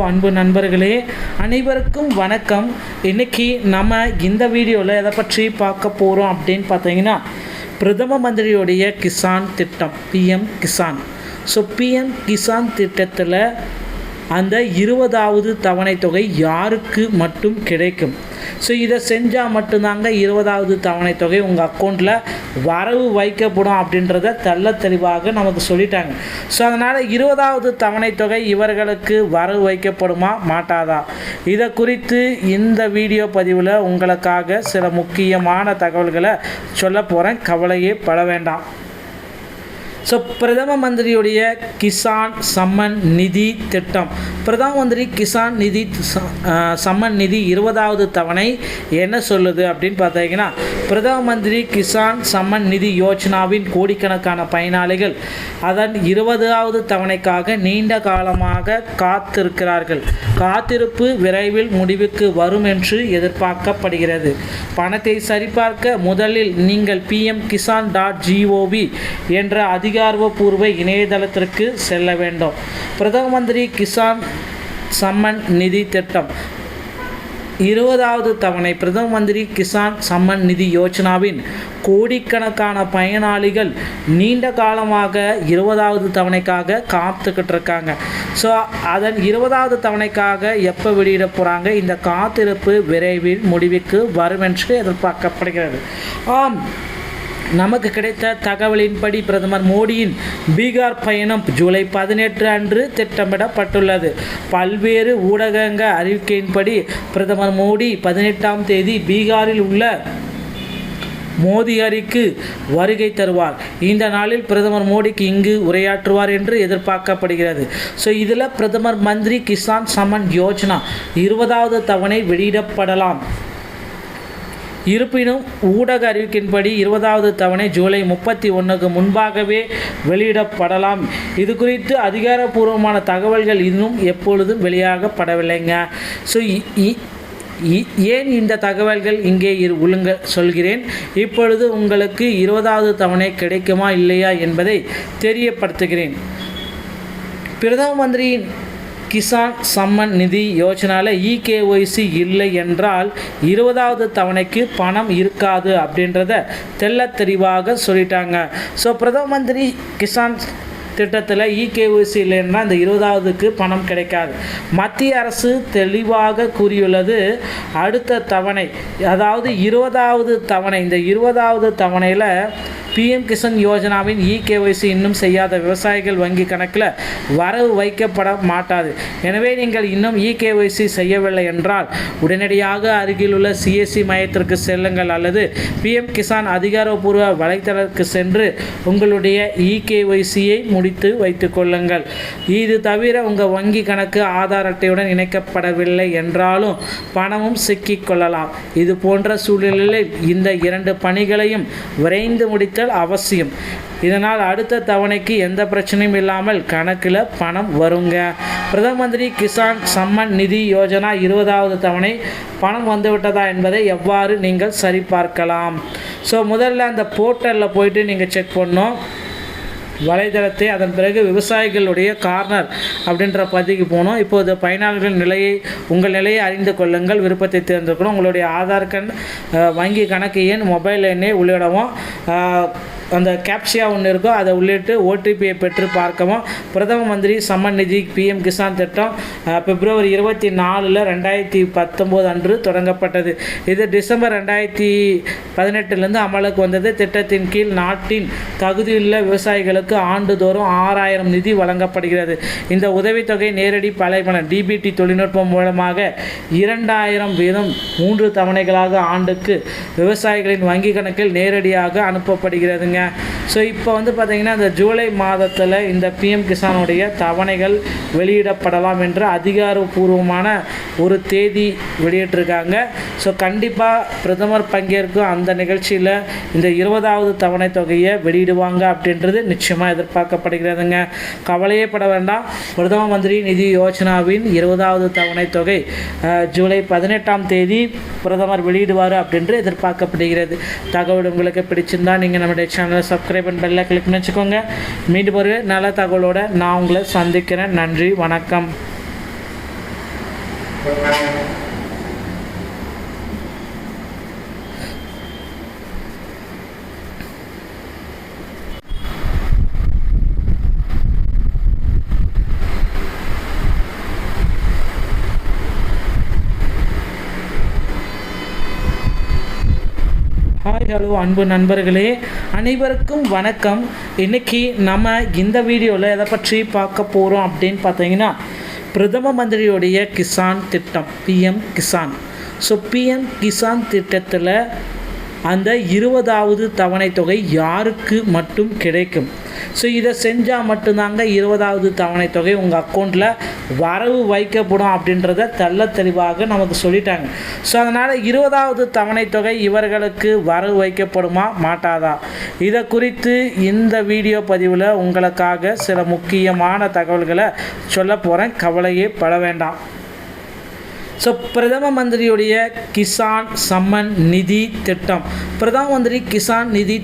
அன்பு நண்பர்களே, அனைவருக்கும் வணக்கம். இன்றைக்கி நம்ம இந்த வீடியோவில் எதை பற்றி பார்க்க போகிறோம் அப்படின்னு பார்த்தீங்கன்னா, பிரதம மந்திரியுடைய கிசான் திட்டம் பிஎம் கிசான். பிஎம் கிசான் திட்டத்தில் அந்த 20வது தவணை தொகை யாருக்கு மட்டும் கிடைக்கும்? இதை செஞ்சால் மட்டும்தாங்க 20வது தவணை தொகை உங்கள் அக்கௌண்ட்டில் வரவு வைக்கப்படும் அப்படின்றத தெளிவாக நமக்கு சொல்லிட்டாங்க. அதனால் 20வது தவணை தொகை இவர்களுக்கு வரவு வைக்கப்படுமா மாட்டாதா, இதை குறித்து இந்த வீடியோ பதிவில் உங்களுக்காக சில முக்கியமான தகவல்களை சொல்ல போகிறேன். கவலையே பட வேண்டாம். பிரதம மந்திரியுடைய கிசான் சம்மன் நிதி திட்டம், பிரதம மந்திரி கிசான் நிதி சம்மன் நிதி 20வது தவணை என்ன சொல்லுது அப்படின்னு பார்த்தீங்கன்னா, பிரதம மந்திரி கிசான் சம்மன் நிதி யோஜனாவின் கோடிக்கணக்கான பயனாளிகள் அதன் 20வது தவணைக்காக நீண்ட காலமாக காத்திருக்கிறார்கள். காத்திருப்பு விரைவில் முடிவுக்கு வரும் என்று எதிர்பார்க்கப்படுகிறது. பணத்தை சரிபார்க்க முதலில் நீங்கள் pmkisan.gov என்ற அதிகாரப்பூர்வ இணையதளத்திற்கு செல்ல வேண்டும். பிரதம மந்திரி கிசான் சம்மன் நிதி திட்டம் 20வது தவணை பிரதம மந்திரி கிசான் சம்மன் நிதி யோஜனாவின் கோடிக்கணக்கான பயனாளிகள் நீண்ட காலமாக 20வது தவணைக்காக காத்துக்கிட்டு இருக்காங்க. அதன் 20வது தவணைக்காக எப்போ வெளியிட போகிறாங்க? இந்த காத்திருப்பு விரைவில் முடிவுக்கு வரும் என்று எதிர்பார்க்கப்படுகிறது. நமக்கு கிடைத்த தகவலின்படி பிரதமர் மோடியின் பீகார் பயணம் ஜூலை 18 அன்று திட்டமிடப்பட்டுள்ளது. பல்வேறு ஊடகங்க அறிவிக்கையின்படி பிரதமர் மோடி 18ஆம் தேதி பீகாரில் உள்ள மோதிஹரிக்கு வருகை தருவார். இந்த நாளில் பிரதமர் மோடிக்கு இங்கு உரையாற்றுவார் என்று எதிர்பார்க்கப்படுகிறது. இதில் பிரதமர் மந்திரி கிசான் சம்மன் யோஜனா 20வது தவணை வெளியிடப்படலாம். இருப்பினும் ஊடக அறிவிக்கின்படி 20வது தவணை ஜூலை 31க்கு முன்பாகவே வெளியிடப்படலாம். இது குறித்து அதிகாரப்பூர்வமான தகவல்கள் இன்னும் எப்பொழுதும் வெளியாகப்படவில்லைங்க. ஏன் இந்த தகவல்கள் இங்கே சொல்கிறேன். இப்பொழுது உங்களுக்கு 20வது தவணை கிடைக்குமா இல்லையா என்பதை தெரியப்படுத்துகிறேன். பிரதம மந்திரியின் கிசான் சம்மன் நிதி யோஜனாவில் EKYC இல்லை என்றால் 20வது தவணைக்கு பணம் இருக்காது அப்படின்றத தெளிவாக சொல்லிட்டாங்க. பிரதம மந்திரி கிசான் திட்டத்தில் EKYC இல்லைன்னா இந்த 20வதுக்கு பணம் கிடைக்காது. மத்திய அரசு தெளிவாக கூறியுள்ளது. அடுத்த தவணை, அதாவது 20வது தவணை, இந்த 20வது தவணையில் PM கிசான் யோஜனாவின் EKYC இன்னும் செய்யாத விவசாயிகள் வங்கி கணக்கில் வரவு வைக்கப்பட மாட்டாது. எனவே நீங்கள் இன்னும் EKYC செய்யவில்லை என்றால் உடனடியாக அருகிலுள்ள CSC மையத்திற்கு செல்லுங்கள் அல்லது PM கிசான் அதிகாரப்பூர்வ வலைத்தளத்திற்கு சென்று உங்களுடைய EKYCயை முடித்து வைத்து கொள்ளுங்கள். இது தவிர உங்கள் வங்கி கணக்கு ஆதார் அட்டையுடன் இணைக்கப்படவில்லை என்றாலும் பணமும் சிக்கிக்கொள்ளலாம். இது போன்ற சூழ்நிலையில் இந்த 2 பணிகளையும் விரைந்து முடித்தல் அவசியம். இதனால் அடுத்த தவணைக்கு எந்த பிரச்சனையும் இல்லாமல் கணக்கில் பணம் வருங்க. பிரதம மந்திரி கிசான் சம்மன் நிதி யோஜனா 20வது தவணை பணம் வந்துவிட்டதா என்பதை எவ்வாறு நீங்கள் சரிபார்க்கலாம்? முதல்ல அந்த போர்ட்டலில் போயிட்டு நீங்கள் செக் பண்ணணும் வலைதளத்தை. அதன் பிறகு விவசாயிகளுடைய கார்னர் அப்படின்ற பதிவுக்கு போகணும். இப்போது பயனாளர்கள் உங்கள் நிலையை அறிந்து கொள்ளுங்கள். விருப்பத்தை தேர்ந்தெடுக்கணும். உங்களுடைய ஆதார் கார்டு, வங்கி கணக்கு எண், மொபைல் எண்ணை உள்ளிடவும். அந்த கேப்ஷியா ஒன்று இருக்கோ அதை உள்ளிட்டு OTPயை பெற்று பார்க்கவும். பிரதம மந்திரி சம்மன் நிதி PM கிசான் திட்டம் பிப்ரவரி 24, 2019 அன்று தொடங்கப்பட்டது. இது டிசம்பர் 2018 அமலுக்கு வந்தது. திட்டத்தின் கீழ் நாட்டின் தகுதியுள்ள விவசாயிகளுக்கு ஆண்டுதோறும் 6000 நிதி வழங்கப்படுகிறது. இந்த உதவித்தொகை நேரடி பலைபலன் DBT தொழில்நுட்பம் மூலமாக 2000 வீதம் 3 தவணைகளாக ஆண்டுக்கு விவசாயிகளின் வங்கி கணக்கில் நேரடியாக அனுப்பப்படுகிறதுங்க. இப்போ பார்த்தீங்கன்னா இந்த ஜூலை மாதத்தில் இந்த PM கிசானுடைய தவணைகள் வெளியிடப்படலாம் என்று அதிகாரப்பூர்வமான ஒரு தேதி வெளியிட்டிருக்காங்க. கண்டிப்பாக பிரதமர் பங்கேற்கும் அந்த நிகழ்ச்சியில் இந்த 20வது தவணை தொகையை வெளியிடுவாங்க அப்படின்றது நிச்சயமாக எதிர்பார்க்கப்படுகிறதுங்க. கவலையே பட வேண்டாம். பிரதம மந்திரி நிதி யோஜனாவின் 20வது தவணை தொகை ஜூலை 18ஆம் தேதி பிரதமர் வெளியிடுவார் அப்படின்று எதிர்பார்க்கப்படுகிறது. தகவல் உங்களுக்கு பிடிச்சிருந்தா நீங்கள் நம்முடைய சேனலை சப்ஸ்கிரைப் பண்ணி பெல்லை கிளிக் பண்ணி வச்சுக்கோங்க. மீண்டும் ஒரு நல்ல தகவலோடு நான் உங்களை சந்திக்கிறேன். நன்றி, வணக்கம். ஹாய் ஹலோ அன்பு நண்பர்களே, அனைவருக்கும் வணக்கம். இன்றைக்கி நம்ம இந்த வீடியோவில் எதை பற்றி பார்க்க போகிறோம் அப்படின்னு பார்த்தீங்கன்னா, பிரதம மந்திரியுடைய கிசான் திட்டம் பிஎம் கிசான். பிஎம் கிசான் திட்டத்தில் அந்த 20வது தவணை தொகை யாருக்கு மட்டும் கிடைக்கும்? இதை செஞ்சால் மட்டும்தாங்க 20வது தவணை தொகை உங்கள் அக்கௌண்ட்டில் வரவு வைக்கப்படும் அப்படின்றத தெளிவாக நமக்கு சொல்லிட்டாங்க. அதனால் 20வது தவணை தொகை இவர்களுக்கு வரவு வைக்கப்படுமா மாட்டாதா, இதை குறித்து இந்த வீடியோ பதிவில் உங்களுக்காக சில முக்கியமான தகவல்களை சொல்ல போகிறேன். கவலையே பட வேண்டாம். பிரதம மந்திரியுடைய கிசான் சம்மன் நிதி திட்டம், பிரதம மந்திரி கிசான் நிதி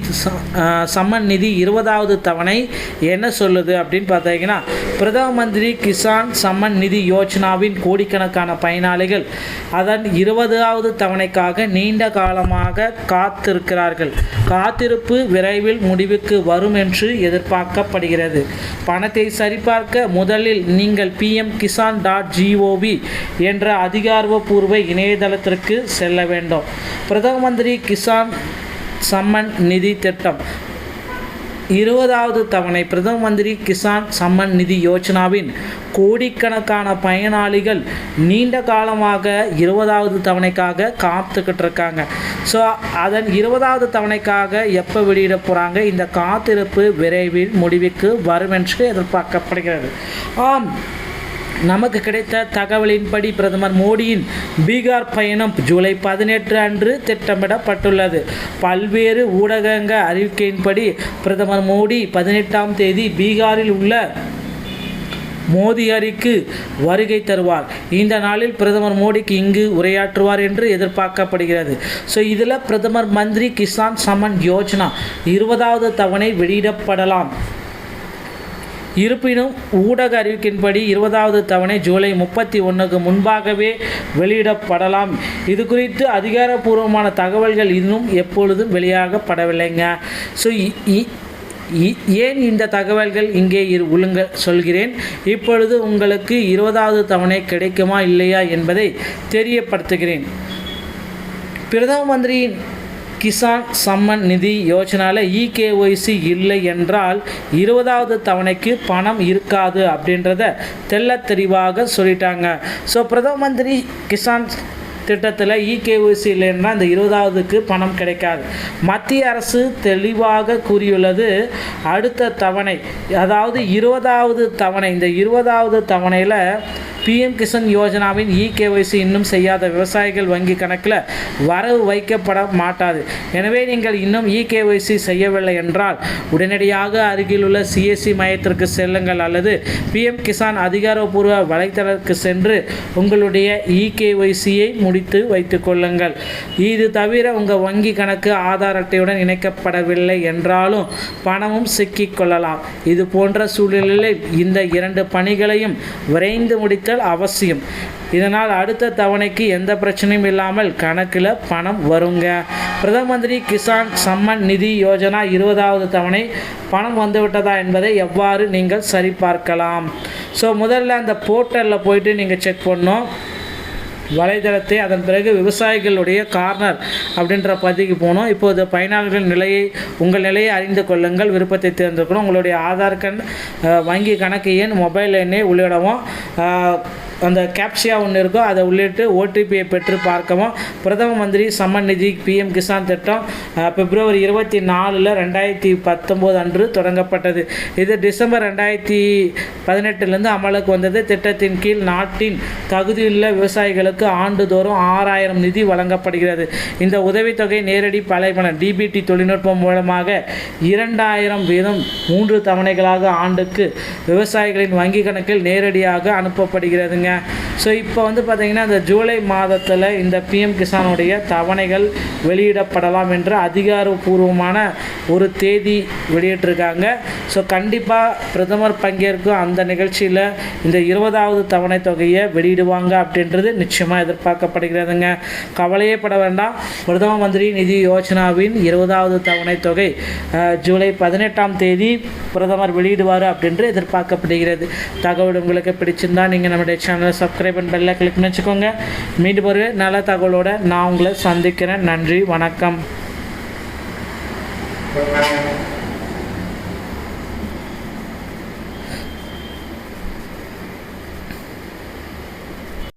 சம்மன் நிதி 20வது தவணை என்ன சொல்லுது அப்படின்னு பார்த்தீங்கன்னா, பிரதம மந்திரி கிசான் சம்மன் நிதி யோஜனாவின் கோடிக்கணக்கான பயனாளிகள் அதன் 20வது தவணைக்காக நீண்ட காலமாக காத்திருக்கிறார்கள். காத்திருப்பு விரைவில் முடிவுக்கு வரும் என்று எதிர்பார்க்கப்படுகிறது. பணத்தை சரிபார்க்க முதலில் நீங்கள் pm-kisan.gov என்ற அதிகாரப்பூர்வ இணையதளத்திற்கு செல்ல வேண்டும். பிரதம மந்திரி கிசான் சம்மன் நிதி திட்டம் 20வது தவணை பிரதம மந்திரி கிசான் சம்மன் நிதி யோஜனாவின் கோடிக்கணக்கான பயனாளிகள் நீண்ட காலமாக 20வது தவணைக்காக காத்துக்கிட்டு இருக்காங்க. அதன் 20வது தவணைக்காக எப்போ வெளியிட போகிறாங்க? இந்த காத்திருப்பு விரைவில் முடிவுக்கு வரும் என்று எதிர்பார்க்கப்படுகிறது. ஆம், நமக்கு கிடைத்த தகவலின்படி பிரதமர் மோடியின் பீகார் பயணம் ஜூலை 18 அன்று திட்டமிடப்பட்டுள்ளது. பல்வேறு ஊடகங்க அறிவிக்கையின்படி பிரதமர் மோடி 18ஆம் தேதி பீகாரில் உள்ள மோதிஹரிக்கு வருகை தருவார். இந்த நாளில் பிரதமர் மோடிக்கு இங்கு உரையாற்றுவார் என்று எதிர்பார்க்கப்படுகிறது. இதில் பிரதமர் மந்திரி கிசான் சம்மன் யோஜனா 20வது தவணை வெளியிடப்படலாம். இருப்பினும் ஊடக அறிவிக்கின்படி 20வது தவணை ஜூலை 31க்கு முன்பாகவே வெளியிடப்படலாம். இது குறித்து அதிகாரப்பூர்வமான தகவல்கள் இன்னும் எப்பொழுதும் வெளியாகப்படவில்லைங்க. ஏன் இந்த தகவல்கள் இங்கே உள்ளுங்க சொல்கிறேன். இப்பொழுது உங்களுக்கு 20வது தவணை கிடைக்குமா இல்லையா என்பதை தெரியப்படுத்துகிறேன். பிரதம மந்திரியின் கிசான் சம்மன் நிதி யோஜனாவில் EKYC இல்லை என்றால் 20வது தவணைக்கு பணம் இருக்காது அப்படின்றத தெளிவாக சொல்லிட்டாங்க. பிரதம மந்திரி கிசான் திட்டத்தில் EKYC இல்லைன்னா இந்த 20வதுக்கு பணம் கிடைக்காது. மத்திய அரசு தெளிவாக கூறியுள்ளது. அடுத்த தவணை, அதாவது 20வது தவணை, இந்த 20வது தவணையில் பிஎம் கிசான் யோஜனாவின் EKYC இன்னும் செய்யாத விவசாயிகள் வங்கி கணக்கில் வரவு வைக்கப்பட மாட்டாது. எனவே நீங்கள் இன்னும் EKYC செய்யவில்லை என்றால் உடனடியாக அருகிலுள்ள CSC மையத்திற்கு செல்லுங்கள் அல்லது பிஎம் கிசான் அதிகாரப்பூர்வ வலைத்தளத்திற்கு சென்று உங்களுடைய EKYCயை முடித்து வைத்துக் கொள்ளுங்கள். இது தவிர உங்கள் வங்கி கணக்கு ஆதார் அட்டையுடன் இணைக்கப்படவில்லை என்றாலும் பணமும் சிக்கிக் கொள்ளலாம். இது போன்ற சூழ்நிலையில் இந்த 2 பணிகளையும் விரைந்து முடித்த அவசியம். இதனால் அடுத்த தவணைக்கு எந்த பிரச்சனையும் இல்லாமல் கணக்கில் பணம் வருங்க. பிரதம மந்திரி கிசான் சம்மன் நிதி யோஜனா 20வது தவணை பணம் வந்துவிட்டதா என்பதை எவ்வாறு நீங்கள் சரிபார்க்கலாம்? முதல்ல அந்த போர்ட்டலில் போயிட்டு நீங்கள் செக் பண்ணணும் வலைதளத்தை. அதன் பிறகு விவசாயிகளுடைய கார்னர் அப்படின்ற பதிவுக்கு போகணும். இப்போது பயனாளர்கள் உங்கள் நிலையை அறிந்து கொள்ளுங்கள். விருப்பத்தை தேர்ந்தெடுக்கணும். உங்களுடைய ஆதார் கார்டு, வங்கி கணக்கு எண், மொபைல் எண்ணை உள்ளிடவும். அந்த கேப்சியா ஒன்று இருக்கும், அதை உள்ளிட்டு OTPயை பெற்று பார்க்கவும். பிரதம மந்திரி சம்மன் நிதி பிஎம் கிசான் திட்டம் பிப்ரவரி 24, 2019 அன்று தொடங்கப்பட்டது. இது டிசம்பர் 2018 அமலுக்கு வந்தது. திட்டத்தின் கீழ் நாட்டின் தகுதியுள்ள விவசாயிகளுக்கு ஆண்டுதோறும் 6000 நிதி வழங்கப்படுகிறது. இந்த உதவித்தொகை நேரடி பழைய DBT தொழில்நுட்பம் மூலமாக 2000 வீதம் 3 தவணைகளாக ஆண்டுக்கு விவசாயிகளின் வங்கி கணக்கில் நேரடியாக அனுப்பப்படுகிறதுங்க. ஸோ இப்போ வந்து பார்த்திங்கன்னா இந்த ஜூலை மாதத்தில் இந்த பிஎம் கிசானுடைய தவணைகள் வெளியிடப்படலாம் என்று அதிகாரப்பூர்வமான ஒரு தேதி வெளியிட்டிருக்காங்க. ஸோ கண்டிப்பாக பிரதமர் பங்கேற்கும் அந்த நிகழ்ச்சியில் இந்த 20வது தவணை தொகையை வெளியிடுவாங்க அப்படின்றது நிச்சயமாக எதிர்பார்க்கப்படுகிறதுங்க. கவலையே பட வேண்டாம். பிரதம மந்திரி நிதி யோஜனாவின் 20வது தவணை தொகை ஜூலை 18ஆம் தேதி பிரதமர் வெளியிடுவார் அப்படின்று எதிர்பார்க்கப்படுகிறது. தகவல் உங்களுக்கு பிடிச்சிருந்தா நீங்கள் நம்முடைய சேனலை சப்ஸ்கிரைப் பண்ணி பெல்லை கிளிக் பண்ணி வச்சுக்கோங்க. மீண்டும் ஒரு நல்ல தகவலோடு நான் உங்களை சந்திக்கிறேன். நன்றி, வணக்கம்.